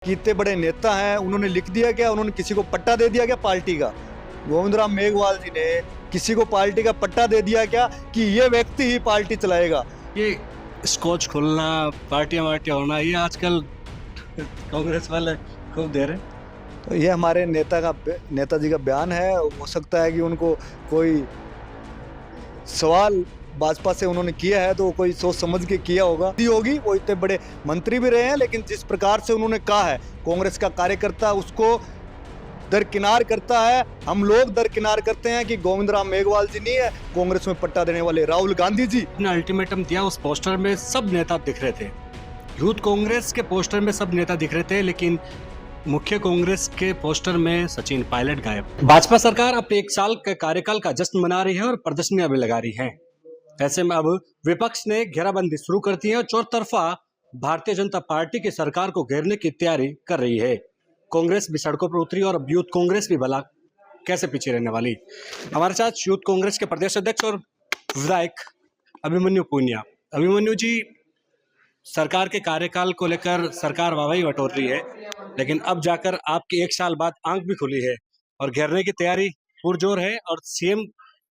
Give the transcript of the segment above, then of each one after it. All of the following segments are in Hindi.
कि इतने बड़े नेता हैं, उन्होंने लिख दिया क्या, उन्होंने किसी को पट्टा दे दिया क्या पार्टी का? गोविंद राम मेघवाल जी ने किसी को पार्टी का पट्टा दे दिया क्या कि ये व्यक्ति ही पार्टी चलाएगा? ये स्कॉच खोलना, पार्टियां वार्टियां होना, ये आजकल कांग्रेस वाले खूब दे रहे हैं। तो ये हमारे नेताजी का बयान है। हो सकता है कि उनको कोई सवाल भाजपा से उन्होंने किया है तो कोई सोच समझ के किया होगी। वो इतने बड़े मंत्री भी रहे हैं, लेकिन जिस प्रकार से उन्होंने कहा है, कांग्रेस का कार्यकर्ता उसको दरकिनार करता है। हम लोग दरकिनार करते हैं कि गोविंद राम मेघवाल जी नहीं है कांग्रेस में पट्टा देने वाले, राहुल गांधी जी। अपने अल्टीमेटम दिया, उस पोस्टर में सब नेता दिख रहे थे। यूथ कांग्रेस के पोस्टर में सब नेता दिख रहे थे, लेकिन मुख्य कांग्रेस के पोस्टर में सचिन पायलट गायब। भाजपा सरकार अपने 1 साल के कार्यकाल का जश्न मना रही है और प्रदर्शनियां भी लगा रही है। ऐसे में अब विपक्ष ने घेराबंदी शुरू कर दी है और चौतरफा भारतीय जनता पार्टी की सरकार को घेरने की तैयारी कर रही है। कांग्रेस भी सड़कों पर उतरी और अब यूथ कांग्रेस भी भला कैसे पीछे रहने वाली। हमारे साथ यूथ कांग्रेस के प्रदेश अध्यक्ष और विधायक अभिमन्यु पूनिया। अभिमन्यु जी, सरकार के कार्यकाल को लेकर सरकार वाहवाही बटोर रही है, लेकिन अब जाकर आपके 1 साल बाद आंख भी खुली है और घेरने की तैयारी पुरजोर है और सीएम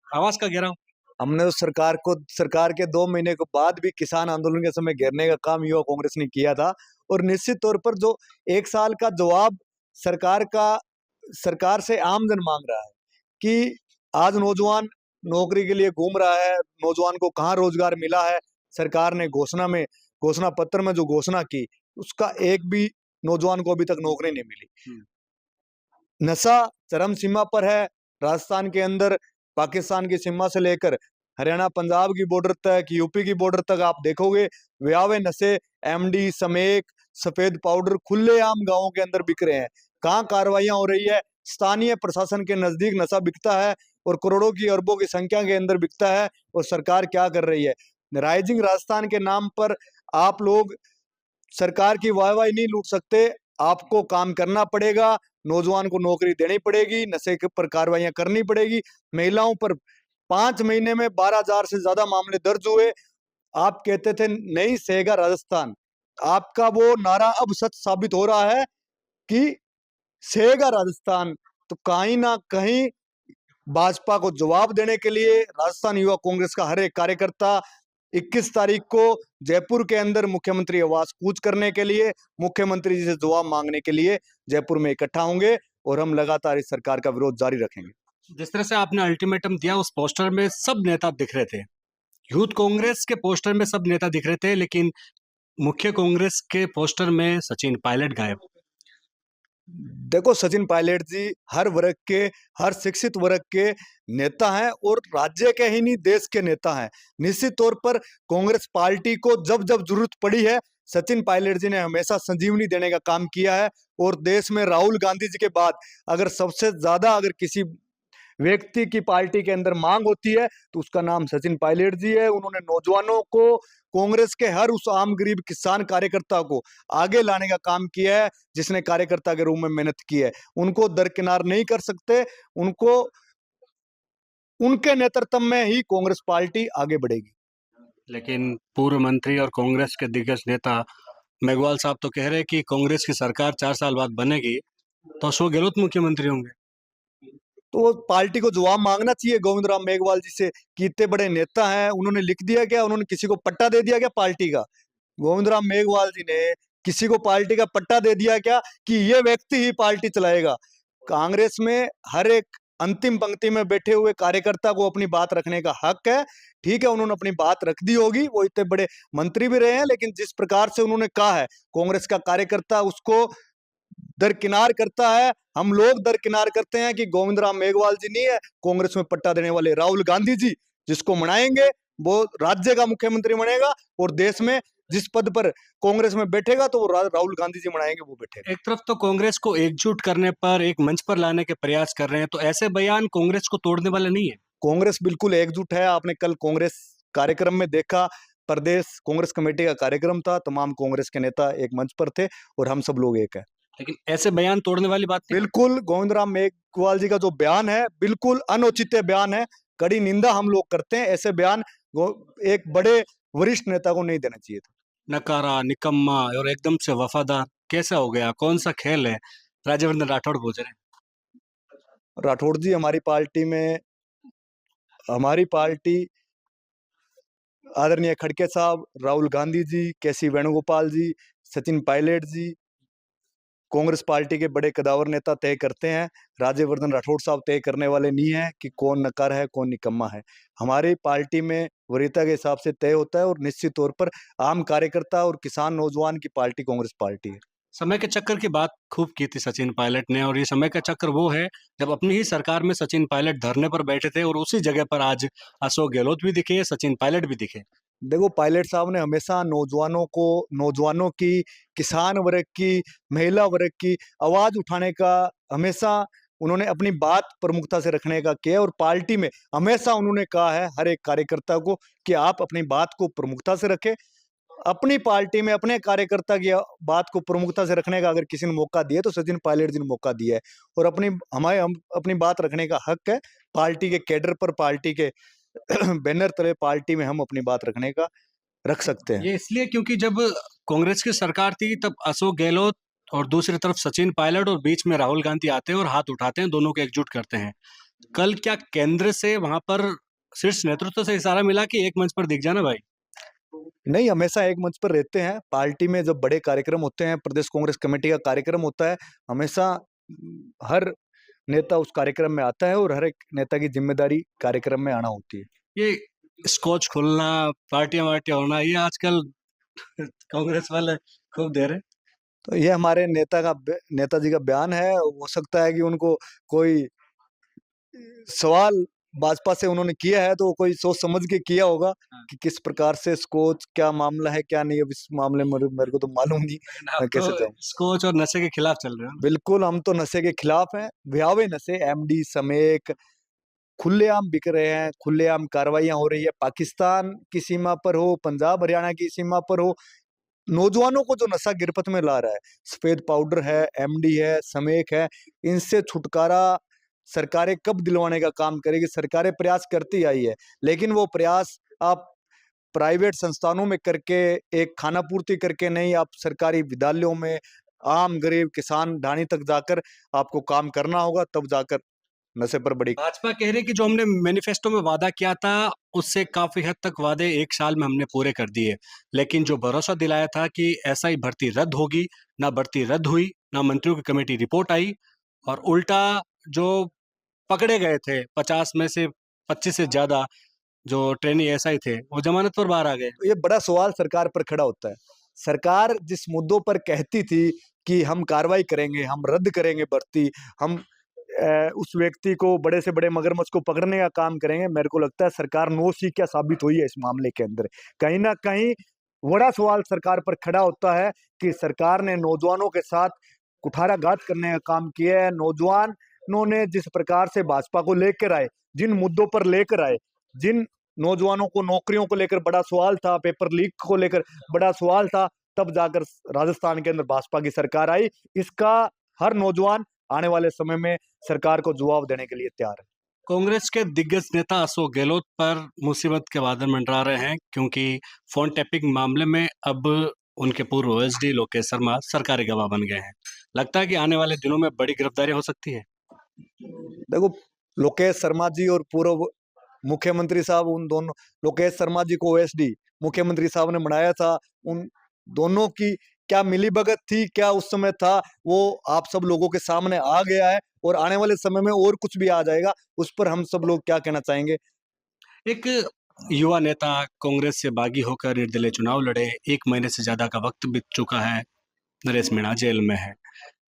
आवास का घेराव। हमने उस सरकार के 2 महीने के बाद भी किसान आंदोलन के समय घेरने का काम युवा कांग्रेस ने किया था। और निश्चित तौर पर जो 1 साल का जवाब सरकार से आम जन मांग रहा है कि आज नौजवान नौकरी के लिए घूम रहा है, नौजवान को कहाँ रोजगार मिला है। सरकार ने घोषणा पत्र में जो घोषणा की, उसका एक भी नौजवान को अभी तक नौकरी नहीं मिली। नशा चरम सीमा पर है। राजस्थान के अंदर पाकिस्तान की सीमा से लेकर हरियाणा पंजाब की बॉर्डर तक, यूपी की बॉर्डर तक आप देखोगे व्यावे नशे, एमडी, समेक, सफेद पाउडर खुलेआम गांवों के अंदर बिक रहे हैं। कहाँ कार्रवाइयां हो रही है? स्थानीय प्रशासन के नजदीक नशा बिकता है और करोड़ों की अरबों की संख्या के अंदर बिकता है। और सरकार क्या कर रही है? राइजिंग राजस्थान के नाम पर आप लोग सरकार की वाहवाही नहीं लूट सकते। आपको काम करना पड़ेगा, नौजवान को नौकरी देनी पड़ेगी, नशे के पर कार्रवाइयां करनी पड़ेगी। महिलाओं पर 5 महीने में 12,000 से ज्यादा मामले दर्ज हुए। आप कहते थे नहीं सहेगा राजस्थान, आपका वो नारा अब सच साबित हो रहा है कि सहेगा राजस्थान। तो कहीं ना कहीं भाजपा को जवाब देने के लिए राजस्थान युवा कांग्रेस का हर एक कार्यकर्ता 21 तारीख को जयपुर के अंदर मुख्यमंत्री आवास कूच करने के लिए, मुख्यमंत्री जी से जवाब मांगने के लिए जयपुर में इकट्ठा होंगे और हम लगातार इस सरकार का विरोध जारी रखेंगे। जिस तरह से आपने अल्टीमेटम दिया, उस पोस्टर में सब नेता दिख रहे थे। यूथ कांग्रेस के पोस्टर में सब नेता दिख रहे थे, लेकिन मुख्य कांग्रेस के पोस्टर में सचिन पायलट गायब। देखो, सचिन पायलट जी हर शिक्षित वर्ग के नेता हैं और राज्य के ही नहीं देश के नेता हैं। निश्चित तौर पर कांग्रेस पार्टी को जब जब जरूरत पड़ी है, सचिन पायलट जी ने हमेशा संजीवनी देने का काम किया है। और देश में राहुल गांधी जी के बाद अगर सबसे ज्यादा अगर किसी व्यक्ति की पार्टी के अंदर मांग होती है तो उसका नाम सचिन पायलट जी है। उन्होंने नौजवानों को, कांग्रेस के हर उस आम गरीब किसान कार्यकर्ता को आगे लाने का काम किया है, जिसने कार्यकर्ता के रूप में मेहनत की है। उनको दरकिनार नहीं कर सकते। उनके नेतृत्व में ही कांग्रेस पार्टी आगे बढ़ेगी। लेकिन पूर्व मंत्री और कांग्रेस के दिग्गज नेता मेघवाल साहब तो कह रहे हैं कि कांग्रेस की सरकार 4 साल बाद बनेगी तो अशोक गहलोत मुख्यमंत्री होंगे। तो पार्टी को जवाब मांगना चाहिए गोविंद राम मेघवाल जी से कि इतने बड़े नेता हैं, उन्होंने लिख दिया क्या, उन्होंने किसी को पट्टा दे दिया क्या पार्टी का? गोविंद राम मेघवाल जी ने किसी को पार्टी का पट्टा दे दिया क्या कि ये व्यक्ति ही पार्टी चलाएगा? कांग्रेस में हर एक अंतिम पंक्ति में बैठे हुए कार्यकर्ता को अपनी बात रखने का हक है। ठीक है, उन्होंने अपनी बात रख दी होगी, वो इतने बड़े मंत्री भी रहे हैं, लेकिन जिस प्रकार से उन्होंने कहा है, कांग्रेस का कार्यकर्ता उसको दरकिनार करता है। हम लोग दरकिनार करते हैं कि गोविंद राम मेघवाल जी नहीं है कांग्रेस में पट्टा देने वाले, राहुल गांधी जी जिसको मनाएंगे वो राज्य का मुख्यमंत्री बनेगा और देश में जिस पद पर कांग्रेस में बैठेगा तो वो राहुल गांधी जी मनाएंगे, वो बैठेगा। एक तरफ तो कांग्रेस को एकजुट करने पर, एक मंच पर लाने के प्रयास कर रहे हैं, तो ऐसे बयान कांग्रेस को तोड़ने वाले नहीं है। कांग्रेस बिल्कुल एकजुट है। आपने कल कांग्रेस कार्यक्रम में देखा, प्रदेश कांग्रेस कमेटी का कार्यक्रम था, तमाम कांग्रेस के नेता एक मंच पर थे और हम सब लोग एक है। लेकिन ऐसे बयान तोड़ने वाली बात नहीं। बिल्कुल गोविंद राम मेघवाल जी का जो बयान है बिल्कुल अनुचित बयान है। कड़ी निंदा हम लोग करते हैं। ऐसे बयान एक बड़े वरिष्ठ नेता को नहीं देना चाहिए था। नकारा, निकम्मा और एकदम से वफादार, कैसा हो गया, कौन सा खेल है? राज्यवर्धन राठौड़ पूछ रहे हैं। राठौड़ जी, हमारी पार्टी आदरणीय खड़गे साहब, राहुल गांधी जी, केसी वेणुगोपाल जी, सचिन पायलट जी, कांग्रेस पार्टी के बड़े कदावर नेता तय करते हैं। राज्यवर्धन राठौड़ साहब तय करने वाले नहीं है कि कौन नकार है, कौन निकम्मा है। हमारी पार्टी में वरीयता के हिसाब से तय होता है और निश्चित तौर पर आम कार्यकर्ता और किसान नौजवान की पार्टी कांग्रेस पार्टी है। समय के चक्कर की बात खूब की थी सचिन पायलट ने, और ये समय का चक्कर वो है जब अपनी ही सरकार में सचिन पायलट धरने पर बैठे थे और उसी जगह पर आज अशोक गहलोत भी दिखे, सचिन पायलट भी दिखे। देखो, पायलट साहब ने हमेशा नौजवानों की, किसान वर्ग की, महिला वर्ग की आवाज उठाने का हमेशा उन्होंने अपनी बात प्रमुखता से रखने का किया और पार्टी में हमेशा उन्होंने कहा है हर एक कार्यकर्ता को कि आप अपनी बात को प्रमुखता से रखें। अपनी पार्टी में अपने कार्यकर्ता की बात को प्रमुखता से रखने का अगर किसी ने मौका दिया तो सचिन पायलट जी ने मौका दिया है और हम अपनी बात रखने का हक है। पार्टी के कैडर पर, पार्टी के बैनर तले पार्टी में हम अपनी बात रखने का रख सकते हैं। ये इसलिए क्योंकि जब कांग्रेस की सरकार थी तब अशोक गहलोत और दूसरी तरफ सचिन पायलट और बीच में राहुल गांधी आते हैं और हाथ उठाते हैं, दोनों को एकजुट करते हैं। कल क्या केंद्र से वहां पर शीर्ष नेतृत्व से इशारा मिला कि एक मंच पर दिख जाना भाई? नहीं, हमेशा एक मंच पर रहते हैं। पार्टी में जब बड़े कार्यक्रम होते हैं, प्रदेश कांग्रेस कमेटी का कार्यक्रम होता है, हमेशा हर नेता उस कार्यक्रम में आता है और हर एक नेता की जिम्मेदारी कार्यक्रम में आना होती है। ये स्कॉच खुलना, पार्टियां वार्टियां होना, ये आजकल कांग्रेस वाले खूब दे रहे। तो ये हमारे नेताजी का बयान है। हो सकता है कि उनको कोई सवाल भाजपा से उन्होंने किया है तो कोई सोच समझ के किया होगा कि किस प्रकार से स्कोच, क्या मामला है क्या नहीं। अब इस मामले में मेरे को तो मालूम नहीं, लेकिन आप मैं तो कैसे जाऊं। स्कोच और नशे के खिलाफ चल रहे हो ना? बिल्कुल, हम तो नशे के खिलाफ हैं। भयावह नशे, एमडी समेत खुलेआम बिक रहे हैं, खुलेआम कार्रवाइयां हो रही है। पाकिस्तान की सीमा पर हो, पंजाब हरियाणा की सीमा पर हो, नौजवानों को जो नशा गिरफ्त में ला रहा है, सफेद पाउडर है, एमडी है, समेक है, इनसे छुटकारा सरकारें कब दिलवाने का काम करेगी? सरकारें प्रयास करती आई है, लेकिन वो प्रयास आप प्राइवेट संस्थानों में करके, एक खाना पूर्ति करके नहीं, आप सरकारी विद्यालयों में आम गरीब किसान ढाणी तक जाकर आपको काम करना होगा, तब जाकर नशे पर बड़ी। भाजपा कह रही कि जो हमने मैनिफेस्टो में वादा किया था उससे काफी हद तक वादे एक साल में हमने पूरे कर दिए, लेकिन जो भरोसा दिलाया था कि एसआई भर्ती रद्द होगी, ना भर्ती रद्द हुई, ना मंत्रियों की कमेटी रिपोर्ट आई, और उल्टा जो पकड़े गए थे 50 में से 25 से ज्यादा जो ट्रेनी एसआई थे वो जमानत पर बाहर आ गए। ये बड़ा सवाल सरकार पर खड़ा होता है। सरकार जिस मुद्दों पर कहती थी कि हम कार्रवाई करेंगे, हम रद्द करेंगे भर्ती, हम उस व्यक्ति को, बड़े से बड़े मगरमच्छ को पकड़ने का काम करेंगे, मेरे को लगता है सरकार नौसिखिया साबित हुई है इस मामले के अंदर। कहीं ना कहीं बड़ा सवाल सरकार पर खड़ा होता है कि सरकार ने नौजवानों के साथ कुठाराघात करने का काम किया है। नौजवानों ने जिस प्रकार से भाजपा को लेकर आए, जिन मुद्दों पर लेकर आए, जिन नौजवानों को नौकरियों को लेकर बड़ा सवाल था, पेपर लीक को लेकर बड़ा सवाल था, तब जाकर राजस्थान के अंदर भाजपा की सरकार आई। इसका हर नौजवान आने वाले समय में सरकार को जवाब देने के लिए तैयार है। कांग्रेस के दिग्गज नेता अशोक गहलोत पर मुसीबत के बादल मंडरा रहे हैं, क्योंकि फोन टैपिंग मामले में अब उनके पूर्व ओएसडी लोकेश शर्मा सरकारी गवाह बन गए हैं। लगता है कि आने वाले दिनों में बड़ी गिरफ्तारी हो सकती है। देखो, लोकेश शर्मा जी और पूर्व मुख्यमंत्री साहब, उन दोनों, लोकेश शर्मा जी को ओएसडी मुख्यमंत्री साहब ने बनाया था। उन दोनों की क्या मिलीभगत थी, क्या उस समय था, वो आप सब लोगों के सामने आ गया है और आने वाले समय में और कुछ भी आ जाएगा। उस पर हम सब लोग क्या कहना चाहेंगे? एक युवा नेता कांग्रेस से बागी होकर निर्दलीय चुनाव लड़े, 1 महीने से ज्यादा का वक्त बीत चुका है, नरेश मीणा जेल में है,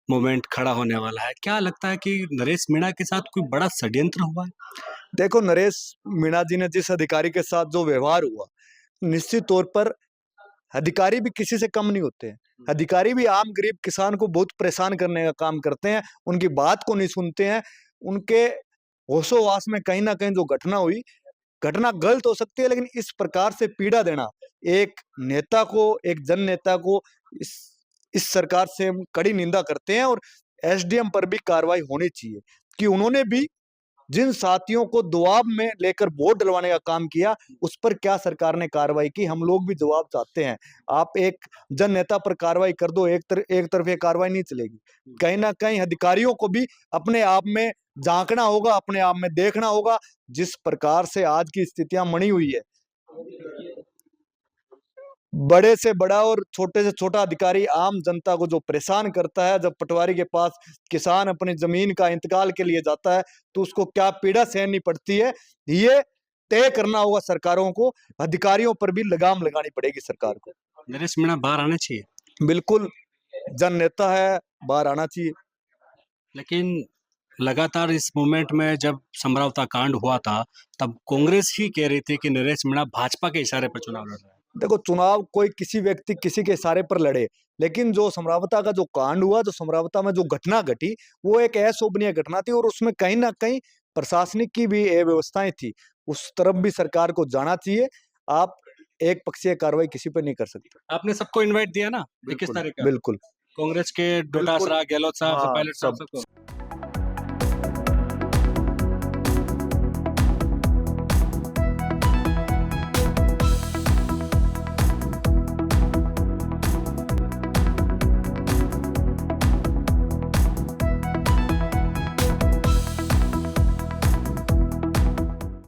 मूवमेंट खड़ा होने वाला है। क्या लगता है कि नरेश मीणा के साथ कोई बड़ा षड्यंत्र हुआ है? देखो, नरेश मीणा जी ने जिस अधिकारी के साथ जो व्यवहार हुआ, निश्चित तौर पर अधिकारी भी किसी से कम नहीं होते हैं। अधिकारी भी आम गरीब किसान को बहुत परेशान करने का काम करते हैं, उनकी बात को नहीं सुनते हैं। उनके होशोवास में कहीं ना कहीं जो घटना हुई, घटना गलत हो सकती है, लेकिन इस प्रकार से पीड़ा देना एक नेता को, एक जन नेता को, इस इस सरकार से हम कड़ी निंदा करते हैं और एसडीएम पर भी कार्रवाई होनी चाहिए कि उन्होंने भी जिन साथियों को दबाव में लेकर वोट डलवाने का काम किया, उस पर क्या सरकार ने कार्रवाई की? हम लोग भी जवाब चाहते हैं। आप एक जन नेता पर कार्रवाई कर दो, एक तरफ ये कार्रवाई नहीं चलेगी। कहीं ना कहीं अधिकारियों को भी अपने आप में झांकना होगा, अपने आप में देखना होगा। जिस प्रकार से आज की स्थितियां बनी हुई है, बड़े से बड़ा और छोटे से छोटा अधिकारी आम जनता को जो परेशान करता है, जब पटवारी के पास किसान अपनी जमीन का इंतकाल के लिए जाता है तो उसको क्या पीड़ा सहनी पड़ती है, ये तय करना होगा सरकारों को। अधिकारियों पर भी लगाम लगानी पड़ेगी सरकार को। नरेश मीणा बाहर आने चाहिए, बिल्कुल, जन नेता है, बाहर आना चाहिए। लेकिन लगातार इस मूवमेंट में जब समरावता कांड हुआ था, तब कांग्रेस ही कह रही थी कि नरेश मीणा भाजपा के इशारे पर चुनाव लड़ रहा है। देखो, चुनाव कोई किसी व्यक्ति किसी के इशारे पर लड़े, लेकिन जो समरावता का जो कांड हुआ, जो समरावता में जो घटना घटी, वो एक अशोभनीय घटना थी और उसमें कहीं ना कहीं प्रशासनिक की भी व्यवस्थाएं थी। उस तरफ भी सरकार को जाना चाहिए। आप एक पक्षीय कार्रवाई किसी पर नहीं कर सकते। आपने सबको इनवाइट दिया ना 21 तारीख का? बिल्कुल, कांग्रेस के डोटासरा, गहलोत साहब, हाँ, पायलट साहब सब सबको।